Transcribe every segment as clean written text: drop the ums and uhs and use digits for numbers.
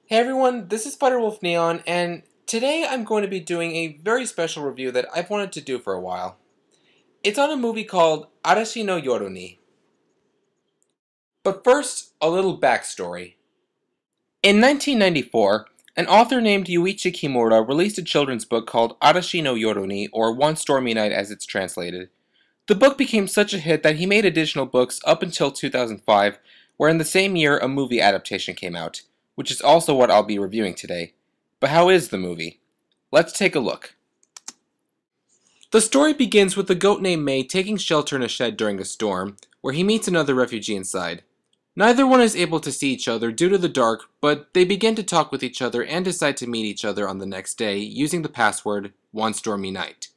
Hey everyone, this is Fighterwolf Neon, and today I'm going to be doing a very special review that I've wanted to do for a while. It's on a movie called Arashi no Yoru ni. But first, a little backstory. In 1994, an author named Yuichi Kimura released a children's book called Arashi no Yoru ni, or One Stormy Night as it's translated. The book became such a hit that he made additional books up until 2005, where in the same year a movie adaptation came out, which is also what I'll be reviewing today. But how is the movie? Let's take a look. The story begins with a goat named May taking shelter in a shed during a storm, where he meets another refugee inside. Neither one is able to see each other due to the dark, but they begin to talk with each other and decide to meet each other on the next day using the password One Stormy Night.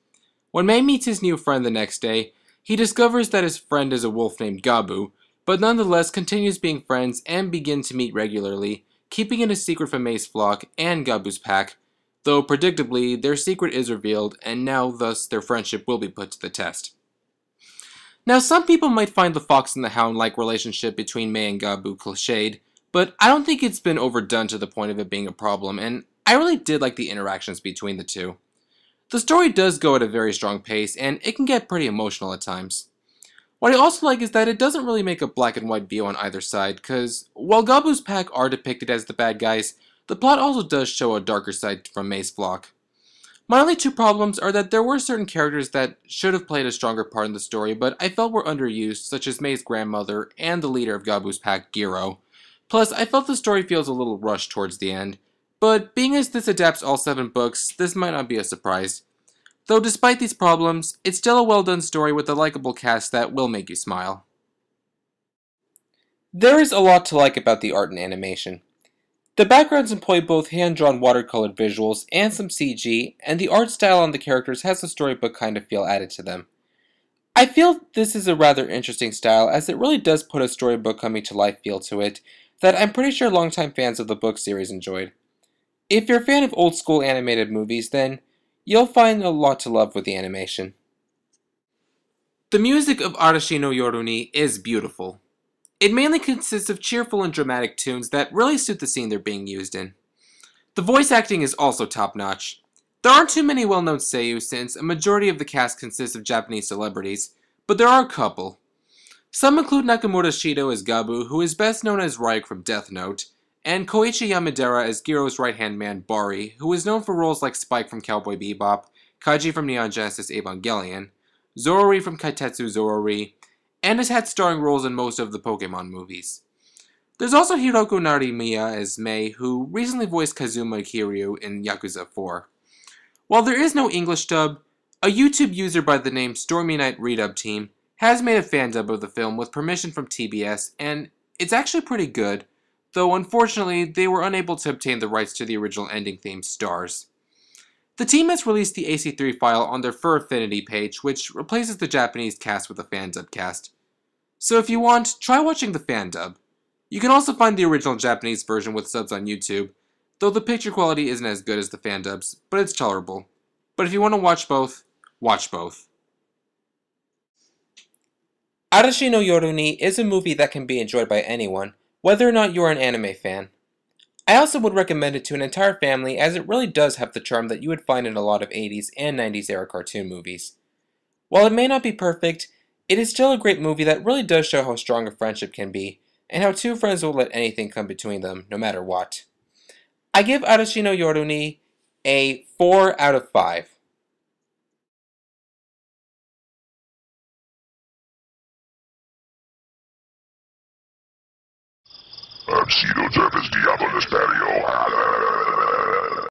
When May meets his new friend the next day, he discovers that his friend is a wolf named Gabu, but nonetheless continues being friends and begin to meet regularly, keeping it a secret from May's flock and Gabu's pack, though predictably their secret is revealed and now thus their friendship will be put to the test. Now some people might find the fox and the hound-like relationship between May and Gabu cliched, but I don't think it's been overdone to the point of it being a problem, and I really did like the interactions between the two. The story does go at a very strong pace, and it can get pretty emotional at times. What I also like is that it doesn't really make a black and white view on either side, because while Gabu's pack are depicted as the bad guys, the plot also does show a darker side from May's flock. My only two problems are that there were certain characters that should have played a stronger part in the story, but I felt were underused, such as May's grandmother and the leader of Gabu's pack, Giro. Plus, I felt the story feels a little rushed towards the end, but being as this adapts all 7 books, this might not be a surprise. Though despite these problems, it's still a well done story with a likable cast that will make you smile. There is a lot to like about the art and animation. The backgrounds employ both hand-drawn watercolored visuals and some CG, and the art style on the characters has a storybook kind of feel added to them. I feel this is a rather interesting style as it really does put a storybook coming to life feel to it that I'm pretty sure longtime fans of the book series enjoyed. If you're a fan of old school animated movies, then you'll find a lot to love with the animation. The music of Arashi no Yoru ni is beautiful. It mainly consists of cheerful and dramatic tunes that really suit the scene they're being used in. The voice acting is also top-notch. There aren't too many well-known seiyuu since a majority of the cast consists of Japanese celebrities, but there are a couple. Some include Nakamura Shido as Gabu, who is best known as Ryuk from Death Note, and Koichi Yamadera as Giro's right-hand man Bari, who is known for roles like Spike from Cowboy Bebop, Kaji from Neon Genesis Evangelion, Zorori from Kaitetsu Zorori, and has had starring roles in most of the Pokemon movies. There's also Hiroko Narimiya as Mei, who recently voiced Kazuma Kiryu in Yakuza 4. While there is no English dub, a YouTube user by the name Stormy Night Redub Team has made a fan dub of the film with permission from TBS, and it's actually pretty good, though unfortunately they were unable to obtain the rights to the original ending theme, Stars. The team has released the AC3 file on their Fur Affinity page, which replaces the Japanese cast with a fan dub cast. So if you want, try watching the fan dub. You can also find the original Japanese version with subs on YouTube, though the picture quality isn't as good as the fan dubs, but it's tolerable. But if you want to watch both, watch both. Arashi no Yoru ni is a movie that can be enjoyed by anyone, whether or not you are an anime fan. I also would recommend it to an entire family as it really does have the charm that you would find in a lot of 80s and 90s era cartoon movies. While it may not be perfect, it is still a great movie that really does show how strong a friendship can be, and how two friends will let anything come between them, no matter what. I give Arashi no Yoru ni a 4 out of 5. I'm Cito Terpes Diablo Espario.